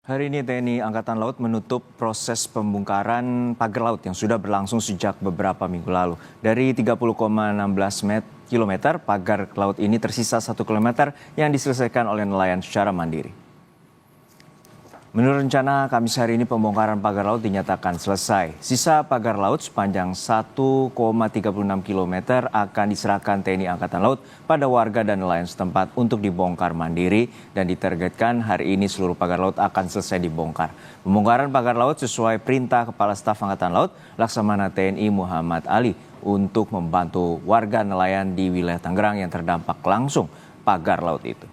Hari ini TNI Angkatan Laut menutup proses pembongkaran pagar laut yang sudah berlangsung sejak beberapa minggu lalu. Dari 30,16 km, pagar laut ini tersisa 1 km yang diselesaikan oleh nelayan secara mandiri. Menurut rencana, Kamis hari ini pembongkaran pagar laut dinyatakan selesai. Sisa pagar laut sepanjang 1,36 km akan diserahkan TNI Angkatan Laut pada warga dan nelayan setempat untuk dibongkar mandiri dan ditargetkan hari ini seluruh pagar laut akan selesai dibongkar. Pembongkaran pagar laut sesuai perintah Kepala Staf Angkatan Laut Laksamana TNI Muhammad Ali untuk membantu warga nelayan di wilayah Tangerang yang terdampak langsung pagar laut itu.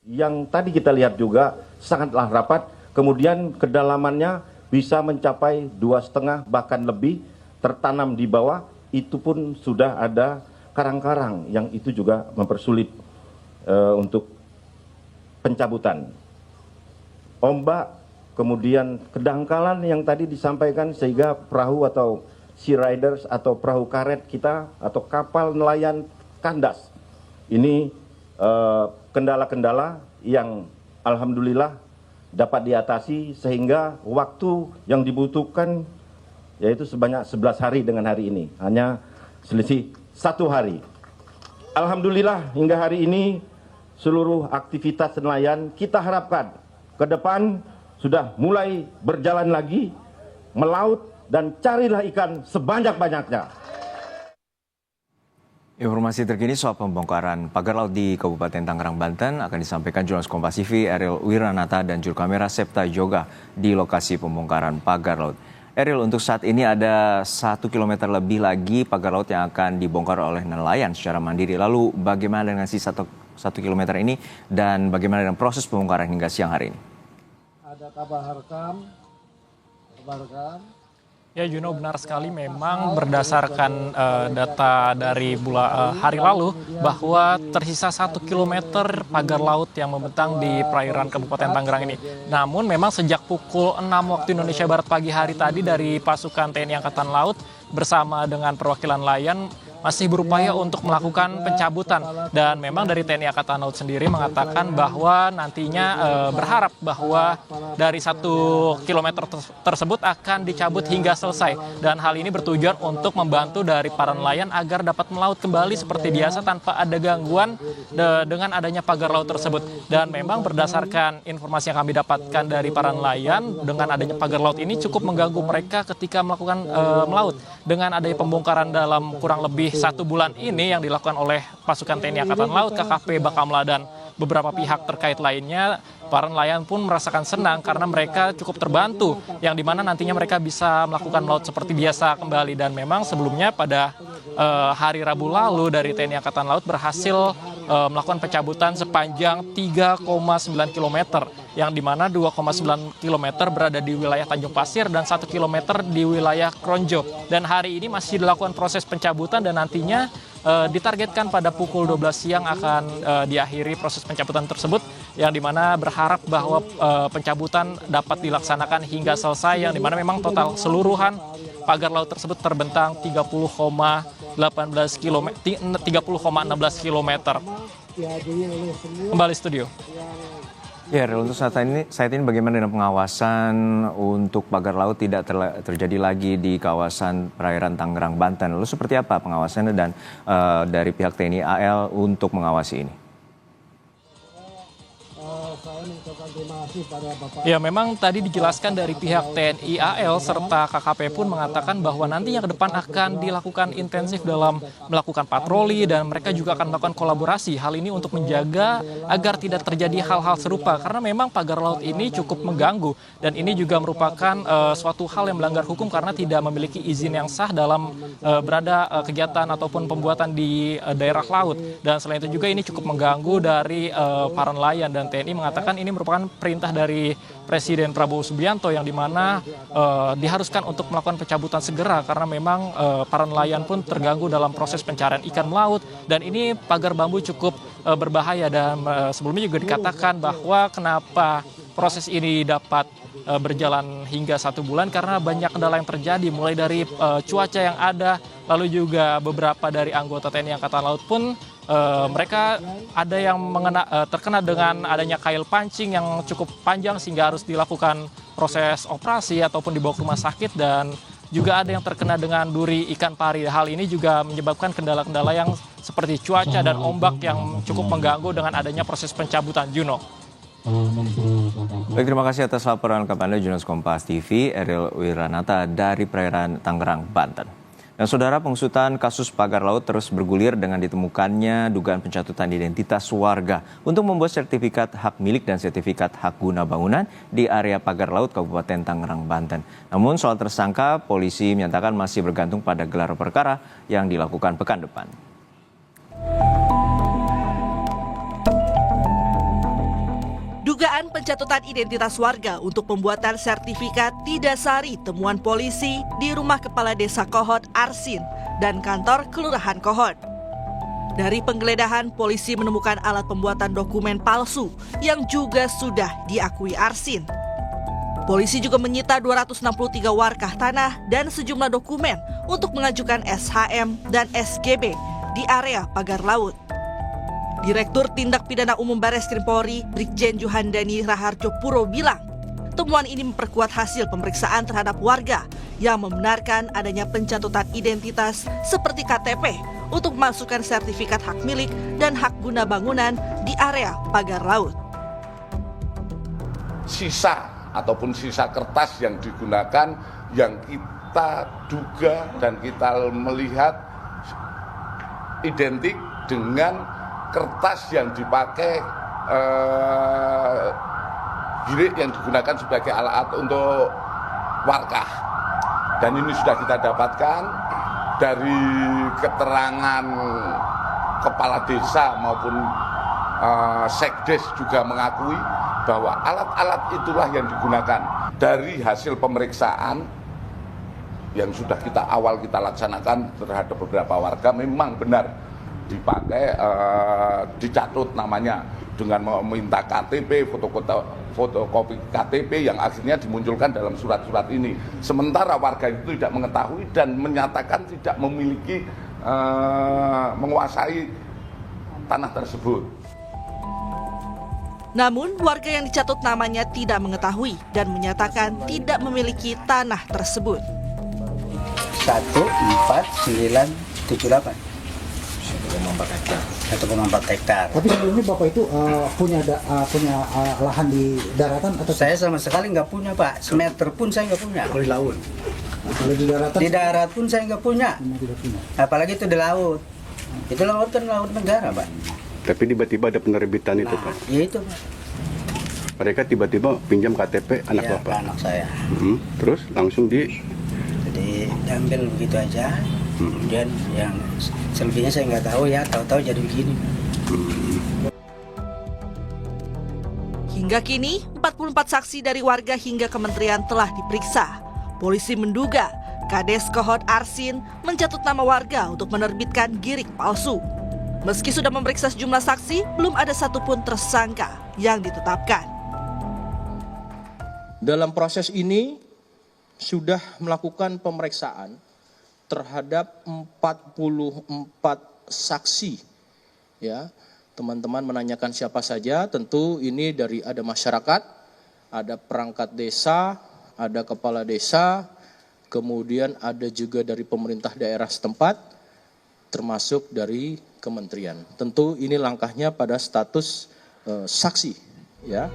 Yang tadi kita lihat juga sangatlah rapat, kemudian kedalamannya bisa mencapai 2,5 bahkan lebih, tertanam di bawah, itu pun sudah ada karang-karang yang itu juga mempersulit untuk pencabutan. Ombak, kemudian kedangkalan yang tadi disampaikan sehingga perahu atau sea riders atau perahu karet kita atau kapal nelayan kandas. Ini kendala-kendala yang alhamdulillah dapat diatasi sehingga waktu yang dibutuhkan yaitu sebanyak 11 hari dengan hari ini. Hanya selisih 1 hari. Alhamdulillah hingga hari ini seluruh aktivitas nelayan kita harapkan ke depan sudah mulai berjalan lagi, melaut dan carilah ikan sebanyak-banyaknya. Informasi terkini soal pembongkaran pagar laut di Kabupaten Tangerang, Banten akan disampaikan jurnalis Kompas TV Ariel Wiranata dan juru kamera Septa Yoga di lokasi pembongkaran pagar laut. Ariel, untuk saat ini ada 1 km lebih lagi pagar laut yang akan dibongkar oleh nelayan secara mandiri. Lalu bagaimana dengan sisa 1 km ini dan bagaimana dengan proses pembongkaran hingga siang hari ini? Ada kabar rekam. Ya Juno, benar sekali memang berdasarkan data dari hari lalu bahwa tersisa 1 km pagar laut yang membentang di perairan Kabupaten Tangerang ini. Namun memang sejak pukul 6 waktu Indonesia Barat pagi hari tadi dari pasukan TNI Angkatan Laut bersama dengan perwakilan nelayan masih berupaya untuk melakukan pencabutan, dan memang dari TNI Angkatan Laut sendiri mengatakan bahwa nantinya berharap bahwa dari 1 km tersebut akan dicabut hingga selesai, dan hal ini bertujuan untuk membantu dari para nelayan agar dapat melaut kembali seperti biasa tanpa ada gangguan dengan adanya pagar laut tersebut. Dan memang berdasarkan informasi yang kami dapatkan dari para nelayan, dengan adanya pagar laut ini cukup mengganggu mereka ketika melakukan melaut. Dengan adanya pembongkaran dalam kurang lebih 1 bulan ini yang dilakukan oleh pasukan TNI Angkatan Laut, KKP, Bakamla, dan beberapa pihak terkait lainnya, para nelayan pun merasakan senang karena mereka cukup terbantu, yang dimana nantinya mereka bisa melakukan melaut seperti biasa kembali. Dan memang sebelumnya pada hari Rabu lalu dari TNI Angkatan Laut berhasil melakukan pencabutan sepanjang 3,9 km, yang dimana 2,9 km berada di wilayah Tanjung Pasir dan 1 km di wilayah Kronjo. Dan hari ini masih dilakukan proses pencabutan dan nantinya ditargetkan pada pukul 12 siang akan diakhiri proses pencabutan tersebut, yang dimana berharap bahwa pencabutan dapat dilaksanakan hingga selesai, yang dimana memang total keseluruhan pagar laut tersebut terbentang 30,16 km. Kembali studio. Ya, untuk saat ini bagaimana dengan pengawasan untuk pagar laut tidak terjadi lagi di kawasan perairan Tangerang, Banten? Lalu seperti apa pengawasannya dan dari pihak TNI AL untuk mengawasi ini? Ya, memang tadi dijelaskan dari pihak TNI AL serta KKP pun mengatakan bahwa nantinya ke depan akan dilakukan intensif dalam melakukan patroli, dan mereka juga akan melakukan kolaborasi. Hal ini untuk menjaga agar tidak terjadi hal-hal serupa, karena memang pagar laut ini cukup mengganggu, dan ini juga merupakan suatu hal yang melanggar hukum karena tidak memiliki izin yang sah dalam berada kegiatan ataupun pembuatan di daerah laut. Dan selain itu juga ini cukup mengganggu dari para nelayan, dan TNI mengatakan ini merupakan perintah dari Presiden Prabowo Subianto, yang dimana diharuskan untuk melakukan pencabutan segera karena memang para nelayan pun terganggu dalam proses pencarian ikan melaut, dan ini pagar bambu cukup berbahaya. Dan sebelumnya juga dikatakan bahwa kenapa proses ini dapat berjalan hingga 1 bulan karena banyak kendala yang terjadi, mulai dari cuaca yang ada, lalu juga beberapa dari anggota TNI Angkatan Laut pun mereka ada yang terkena dengan adanya kail pancing yang cukup panjang sehingga harus dilakukan proses operasi ataupun dibawa ke rumah sakit, dan juga ada yang terkena dengan duri ikan pari. Hal ini juga menyebabkan kendala-kendala yang seperti cuaca dan ombak yang cukup mengganggu dengan adanya proses pencabutan. Juno. Baik, terima kasih atas laporan lengkap Anda, jurnalis Kompas TV, Eril Wiranata dari perairan Tangerang, Banten. Dan saudara, pengusutan kasus pagar laut terus bergulir dengan ditemukannya dugaan pencatutan identitas warga untuk membuat sertifikat hak milik dan sertifikat hak guna bangunan di area pagar laut Kabupaten Tangerang, Banten. Namun soal tersangka, polisi menyatakan masih bergantung pada gelar perkara yang dilakukan pekan depan. Dugaan pencatutan identitas warga untuk pembuatan sertifikat didasari temuan polisi di rumah Kepala Desa Kohod Arsin dan kantor Kelurahan Kohod. Dari penggeledahan, polisi menemukan alat pembuatan dokumen palsu yang juga sudah diakui Arsin. Polisi juga menyita 263 warkah tanah dan sejumlah dokumen untuk mengajukan SHM dan SGB di area pagar laut. Direktur Tindak Pidana Umum Barreskrim Polri, Brigjen Juhandani Raharjo Puro bilang, temuan ini memperkuat hasil pemeriksaan terhadap warga yang membenarkan adanya pencatutan identitas seperti KTP untuk memasukkan sertifikat hak milik dan hak guna bangunan di area pagar laut. Sisa ataupun sisa kertas yang digunakan yang kita duga dan kita melihat identik dengan kertas yang dipakai girik yang digunakan sebagai alat untuk warkah. Dan ini sudah kita dapatkan dari keterangan kepala desa maupun sekdes juga mengakui bahwa alat-alat itulah yang digunakan. Dari hasil pemeriksaan yang sudah kita laksanakan terhadap beberapa warga, memang benar dipakai, dicatut namanya dengan meminta KTP, fotokopi KTP yang akhirnya dimunculkan dalam surat-surat ini. Sementara warga itu tidak mengetahui dan menyatakan tidak memiliki, menguasai tanah tersebut. Namun, warga yang dicatut namanya tidak mengetahui dan menyatakan tidak memiliki tanah tersebut. 14978. 1,4 hektar. Tapi sebelumnya Bapak itu punya lahan di daratan atau Saya sama sekali nggak punya, Pak. Semeter pun saya nggak punya. di laut? Kalau di daratan? Di darat pun saya nggak punya. Tidak punya. Apalagi itu di laut. Itu laut kan laut negara, Pak. Tapi tiba-tiba ada penerbitan itu, Pak. Ya itu, Pak. Mereka tiba-tiba pinjam KTP anak Ya, Bapak. anak saya. Terus langsung Jadi diambil begitu aja. Kemudian yang selebihnya saya nggak tahu ya, tahu-tahu jadi begini. Hingga kini, 44 saksi dari warga hingga kementerian telah diperiksa. Polisi menduga Kades Kohod Arsin mencatut nama warga untuk menerbitkan girik palsu. Meski sudah memeriksa sejumlah saksi, belum ada satupun tersangka yang ditetapkan. Dalam proses ini sudah melakukan pemeriksaan terhadap 44 saksi. Ya, teman-teman menanyakan siapa saja, tentu ini dari ada masyarakat, ada perangkat desa, ada kepala desa, kemudian ada juga dari pemerintah daerah setempat, termasuk dari kementerian. Tentu ini langkahnya pada status saksi, ya.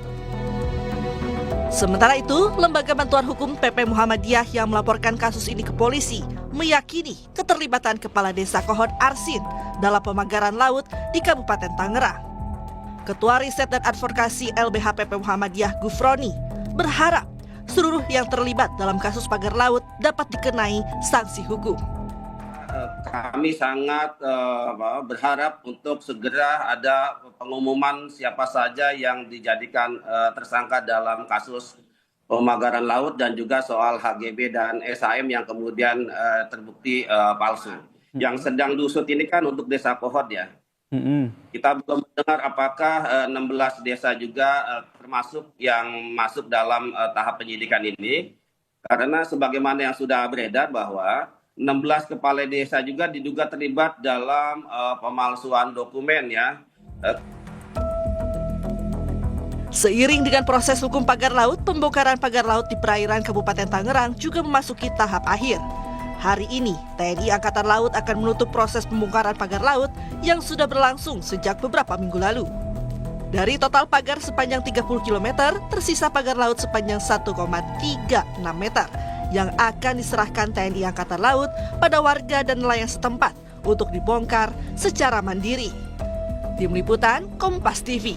Sementara itu, Lembaga Bantuan Hukum PP Muhammadiyah yang melaporkan kasus ini ke polisi meyakini keterlibatan Kepala Desa Kohod Arsin dalam pemagaran laut di Kabupaten Tangerang. Ketua Riset dan Advokasi LBH PP Muhammadiyah Gufroni berharap seluruh yang terlibat dalam kasus pagar laut dapat dikenai sanksi hukum. Kami sangat berharap untuk segera ada pengumuman siapa saja yang dijadikan tersangka dalam kasus pemagaran laut dan juga soal HGB dan SHM yang kemudian terbukti palsu. Yang sedang diusut ini kan untuk Desa Kohod ya. Kita belum mendengar apakah 16 desa juga termasuk yang masuk dalam tahap penyidikan ini. Karena sebagaimana yang sudah beredar bahwa 16 kepala desa juga diduga terlibat dalam pemalsuan dokumen ya. Seiring dengan proses hukum pagar laut, pembongkaran pagar laut di perairan Kabupaten Tangerang juga memasuki tahap akhir. Hari ini, TNI Angkatan Laut akan menutup proses pembongkaran pagar laut yang sudah berlangsung sejak beberapa minggu lalu. Dari total pagar sepanjang 30 km, tersisa pagar laut sepanjang 1,36 meter yang akan diserahkan TNI Angkatan Laut pada warga dan nelayan setempat untuk dibongkar secara mandiri. Tim Liputan Kompas TV.